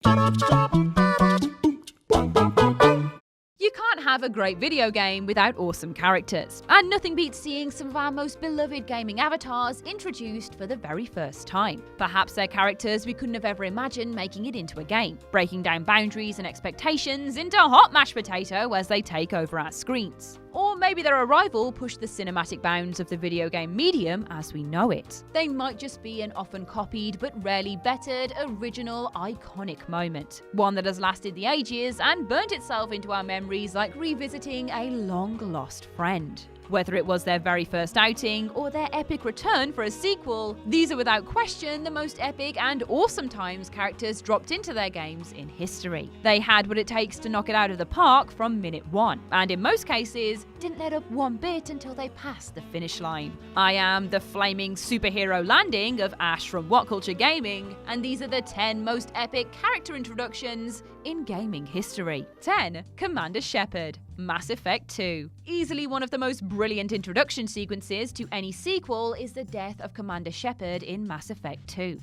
You can't have a great video game without awesome characters, and nothing beats seeing some of our most beloved gaming avatars introduced for the very first time. Perhaps they're characters we couldn't have ever imagined making it into a game, breaking down boundaries and expectations into hot mashed potato as they take over our screens. Or maybe their arrival pushed the cinematic bounds of the video game medium as we know it. They might just be an often copied but rarely bettered, original, iconic moment. One that has lasted the ages and burnt itself into our memories like revisiting a long-lost friend. Whether it was their very first outing or their epic return for a sequel, these are without question the most epic and awesome times characters dropped into their games in history. They had what it takes to knock it out of the park from minute one, and in most cases, didn't let up one bit until they passed the finish line. I am the flaming superhero landing of Ash from WhatCulture Gaming, and these are the 10 most epic character introductions in gaming history. 10. Commander Shepard, Mass Effect 2. Easily one of the most brilliant introduction sequences to any sequel is the death of Commander Shepard in Mass Effect 2.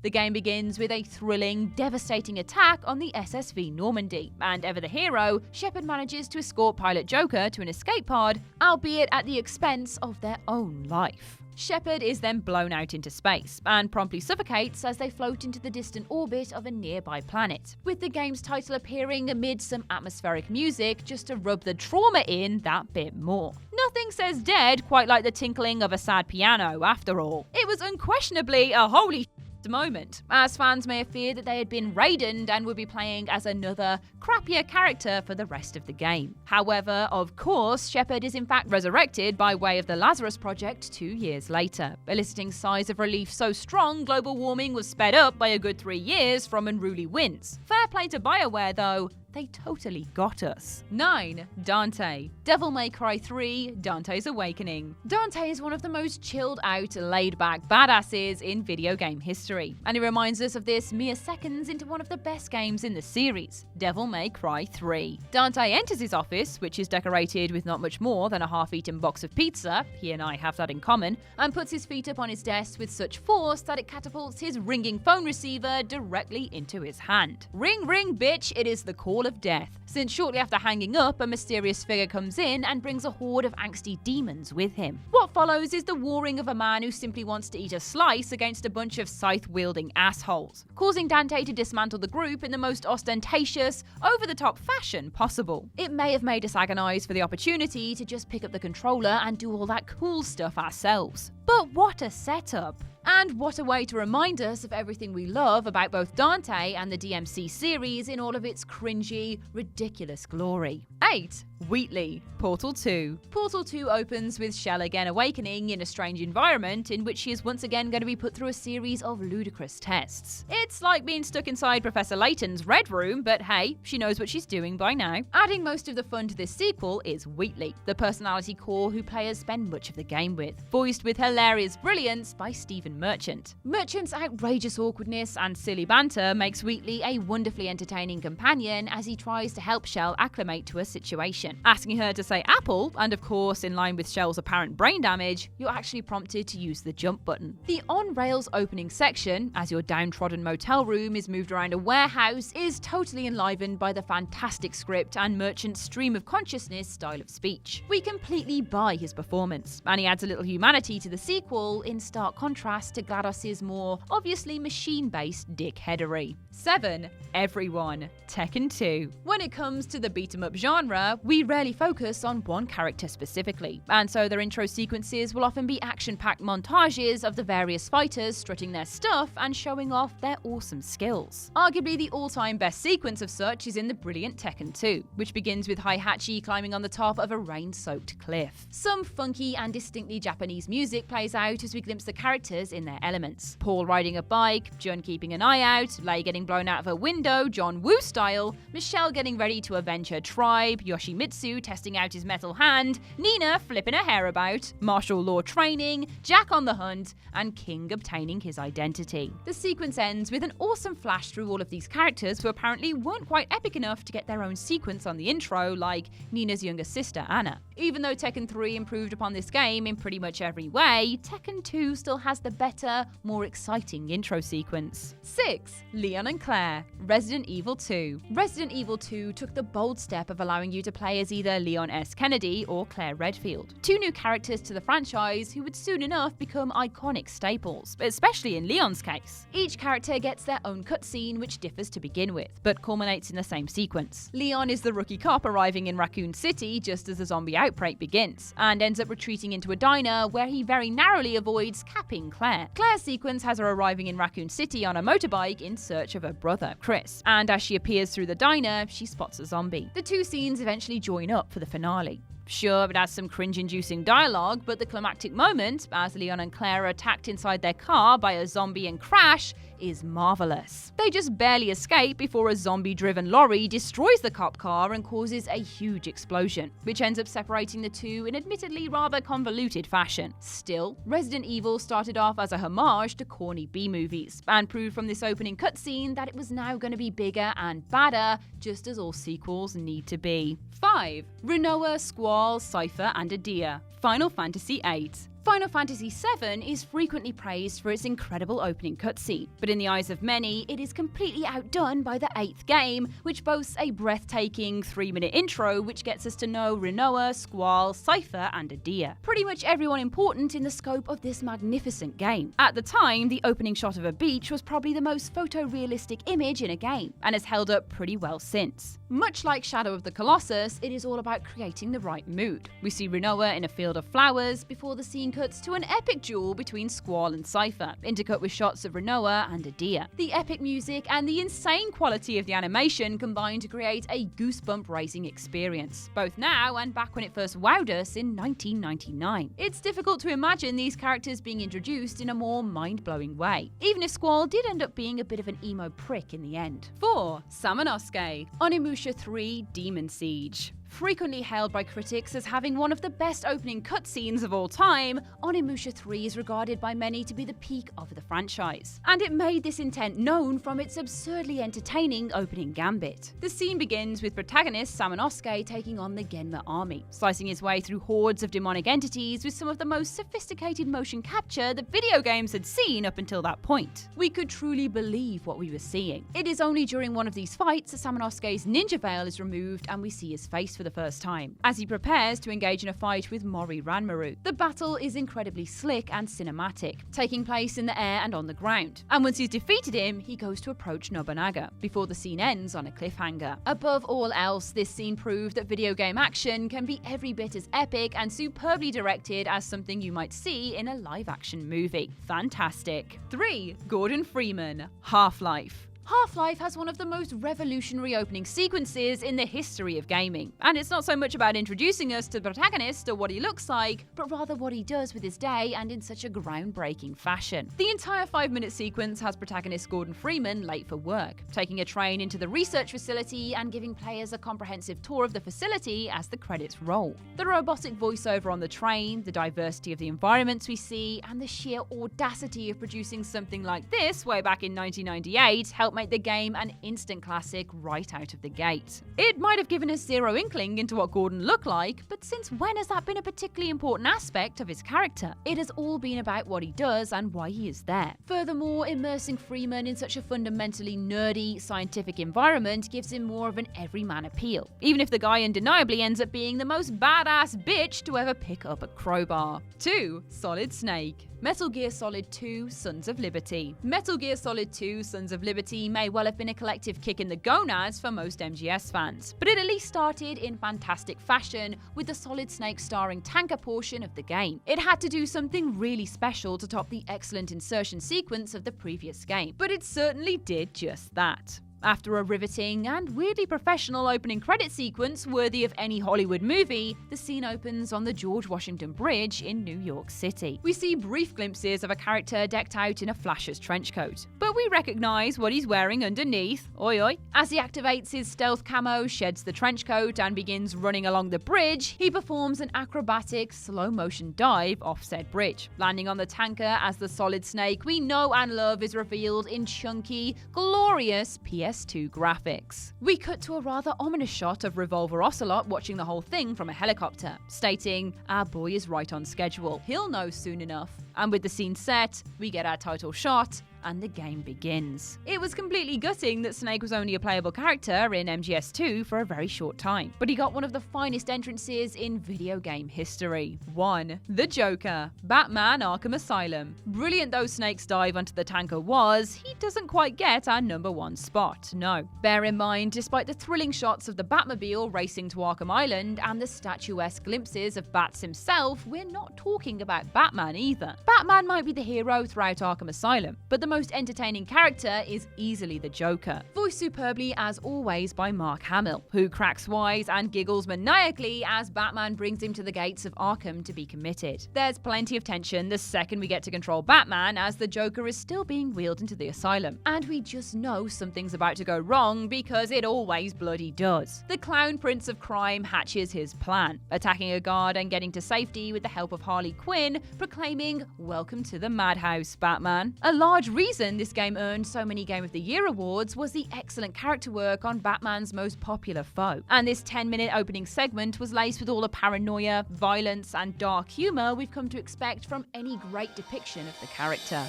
The game begins with a thrilling, devastating attack on the SSV Normandy, and ever the hero, Shepard manages to escort Pilot Joker to an escape pod, albeit at the expense of their own life. Shepard is then blown out into space, and promptly suffocates as they float into the distant orbit of a nearby planet, with the game's title appearing amid some atmospheric music just to rub the trauma in that bit more. Nothing says dead quite like the tinkling of a sad piano, after all. It was unquestionably a holy moment, as fans may have feared that they had been Raidened and would be playing as another, crappier character for the rest of the game. However, of course, Shepard is in fact resurrected by way of the Lazarus Project 2 years later, eliciting sighs of relief so strong global warming was sped up by a good 3 years from unruly winds. Fair play to BioWare though, they totally got us. 9. Dante, Devil May Cry 3, Dante's Awakening. Dante is one of the most chilled out, laid back badasses in video game history, and he reminds us of this mere seconds into one of the best games in the series, Devil May Cry 3. Dante enters his office, which is decorated with not much more than a half-eaten box of pizza, he and I have that in common, and puts his feet up on his desk with such force that it catapults his ringing phone receiver directly into his hand. Ring ring bitch, it is the call of death, since shortly after hanging up, a mysterious figure comes in and brings a horde of angsty demons with him. What follows is the warring of a man who simply wants to eat a slice against a bunch of scythe-wielding assholes, causing Dante to dismantle the group in the most ostentatious, over-the-top fashion possible. It may have made us agonize for the opportunity to just pick up the controller and do all that cool stuff ourselves. But what a setup! And what a way to remind us of everything we love about both Dante and the DMC series in all of its cringy, ridiculous glory. 8. Wheatley, Portal 2. Portal 2 opens with Shell again awakening in a strange environment in which she is once again going to be put through a series of ludicrous tests. It's like being stuck inside Professor Layton's Red Room, but hey, she knows what she's doing by now. Adding most of the fun to this sequel is Wheatley, the personality core who players spend much of the game with, voiced with hilarious brilliance by Stephen Merchant. Merchant's outrageous awkwardness and silly banter makes Wheatley a wonderfully entertaining companion as he tries to help Shell acclimate to a situation. Asking her to say apple, and of course in line with Shell's apparent brain damage, you're actually prompted to use the jump button. The on-rails opening section, as your downtrodden motel room is moved around a warehouse, is totally enlivened by the fantastic script and Merchant's stream of consciousness style of speech. We completely buy his performance, and he adds a little humanity to the sequel in stark contrast to GLaDOS's more obviously machine-based dickheadery. 7. Everyone, Tekken 2. When it comes to the beat-em-up genre, we rarely focus on one character specifically, and so their intro sequences will often be action-packed montages of the various fighters strutting their stuff and showing off their awesome skills. Arguably the all-time best sequence of such is in the brilliant Tekken 2, which begins with Heihachi climbing on the top of a rain-soaked cliff. Some funky and distinctly Japanese music plays out as we glimpse the characters in their elements. Paul riding a bike, Jun keeping an eye out, Lei getting blown out of a window, John Woo style, Michelle getting ready to avenge her tribe, Yoshimitsu testing out his metal hand, Nina flipping her hair about, martial law training, Jack on the hunt, and King obtaining his identity. The sequence ends with an awesome flash through all of these characters who apparently weren't quite epic enough to get their own sequence on the intro, like Nina's younger sister Anna. Even though Tekken 3 improved upon this game in pretty much every way, Tekken 2 still has the better, more exciting intro sequence. 6. Leon and Claire, Resident Evil 2. Resident Evil 2 took the bold step of allowing you to play as either Leon S. Kennedy or Claire Redfield, two new characters to the franchise who would soon enough become iconic staples, especially in Leon's case. Each character gets their own cutscene which differs to begin with, but culminates in the same sequence. Leon is the rookie cop arriving in Raccoon City just as the zombie outbreak begins, and ends up retreating into a diner where he very narrowly avoids capping Claire. Claire's sequence has her arriving in Raccoon City on a motorbike in search of her brother, Chris, and as she appears through the diner, she spots a zombie. The two scenes eventually join up for the finale. Sure, it has some cringe-inducing dialogue, but the climactic moment, as Leon and Claire are attacked inside their car by a zombie and crash, is marvelous. They just barely escape before a zombie-driven lorry destroys the cop car and causes a huge explosion, which ends up separating the two in admittedly rather convoluted fashion. Still, Resident Evil started off as a homage to corny B-movies, and proved from this opening cutscene that it was now going to be bigger and badder, just as all sequels need to be. 5. Rinoa, Squall, Cypher, and Adia. Final Fantasy VIII. Final Fantasy VII is frequently praised for its incredible opening cutscene, but in the eyes of many, it is completely outdone by the 8th game, which boasts a breathtaking 3-minute intro which gets us to know Rinoa, Squall, Cypher, and Adia. Pretty much everyone important in the scope of this magnificent game. At the time, the opening shot of a beach was probably the most photorealistic image in a game, and has held up pretty well since. Much like Shadow of the Colossus, it is all about creating the right mood. We see Rinoa in a field of flowers before the scene cuts to an epic duel between Squall and Cypher, intercut with shots of Rinoa and Adia. The epic music and the insane quality of the animation combine to create a goosebump-raising experience, both now and back when it first wowed us in 1999. It's difficult to imagine these characters being introduced in a more mind-blowing way, even if Squall did end up being a bit of an emo prick in the end. 4. Samanosuke, Onimusha 3 Demon Siege. Frequently hailed by critics as having one of the best opening cutscenes of all time, Onimusha 3 is regarded by many to be the peak of the franchise. And it made this intent known from its absurdly entertaining opening gambit. The scene begins with protagonist Samanosuke taking on the Genma army, slicing his way through hordes of demonic entities with some of the most sophisticated motion capture that video games had seen up until that point. We could truly believe what we were seeing. It is only during one of these fights that Samanosuke's ninja veil is removed and we see his face for the first time, as he prepares to engage in a fight with Mori Ranmaru. The battle is incredibly slick and cinematic, taking place in the air and on the ground, and once he's defeated him, he goes to approach Nobunaga, before the scene ends on a cliffhanger. Above all else, this scene proved that video game action can be every bit as epic and superbly directed as something you might see in a live-action movie. Fantastic. 3. Gordon Freeman, Half-Life. Half-Life has one of the most revolutionary opening sequences in the history of gaming, and it's not so much about introducing us to the protagonist or what he looks like, but rather what he does with his day and in such a groundbreaking fashion. The entire 5-minute sequence has protagonist Gordon Freeman late for work, taking a train into the research facility and giving players a comprehensive tour of the facility as the credits roll. The robotic voiceover on the train, the diversity of the environments we see, and the sheer audacity of producing something like this way back in 1998 helped make the game an instant classic right out of the gate. It might have given us zero inkling into what Gordon looked like, but since when has that been a particularly important aspect of his character? It has all been about what he does and why he is there. Furthermore, immersing Freeman in such a fundamentally nerdy, scientific environment gives him more of an everyman appeal, even if the guy undeniably ends up being the most badass bitch to ever pick up a crowbar. 2. Solid Snake. Metal Gear Solid 2 Sons of Liberty. Metal Gear Solid 2 Sons of Liberty may well have been a collective kick in the gonads for most MGS fans, but it at least started in fantastic fashion with the Solid Snake starring tanker portion of the game. It had to do something really special to top the excellent insertion sequence of the previous game, but it certainly did just that. After a riveting and weirdly professional opening credit sequence worthy of any Hollywood movie, the scene opens on the George Washington Bridge in New York City. We see brief glimpses of a character decked out in a Flasher's trench coat, but we recognise what he's wearing underneath, oi oi. As he activates his stealth camo, sheds the trench coat and begins running along the bridge, he performs an acrobatic slow-motion dive off said bridge, landing on the tanker as the Solid Snake we know and love is revealed in chunky, glorious PS2 graphics. We cut to a rather ominous shot of Revolver Ocelot watching the whole thing from a helicopter, stating, "Our boy is right on schedule, he'll know soon enough." And with the scene set, we get our title shot and the game begins. It was completely gutting that Snake was only a playable character in MGS2 for a very short time, but he got one of the finest entrances in video game history. 1. The Joker, Batman Arkham Asylum. Brilliant though Snake's dive onto the tanker was, he doesn't quite get our number 1 spot, no. Bear in mind, despite the thrilling shots of the Batmobile racing to Arkham Island and the statuesque glimpses of Bats himself, we're not talking about Batman either. Batman might be the hero throughout Arkham Asylum, but the most entertaining character is easily the Joker, voiced superbly as always by Mark Hamill, who cracks wise and giggles maniacally as Batman brings him to the gates of Arkham to be committed. There's plenty of tension the second we get to control Batman as the Joker is still being wheeled into the asylum, and we just know something's about to go wrong because it always bloody does. The Clown Prince of Crime hatches his plan, attacking a guard and getting to safety with the help of Harley Quinn, proclaiming, "Welcome to the madhouse, Batman." A large reason this game earned so many Game of the Year awards was the excellent character work on Batman's most popular foe. And this 10-minute opening segment was laced with all the paranoia, violence, and dark humor we've come to expect from any great depiction of the character.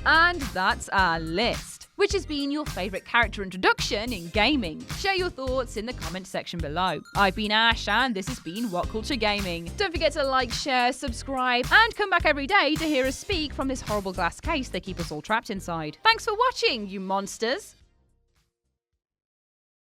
And that's our list. Which has been your favourite character introduction in gaming? Share your thoughts in the comment section below. I've been Ash, and this has been WhatCulture Gaming. Don't forget to like, share, subscribe, and come back every day to hear us speak from this horrible glass case they keep us all trapped inside. Thanks for watching, you monsters!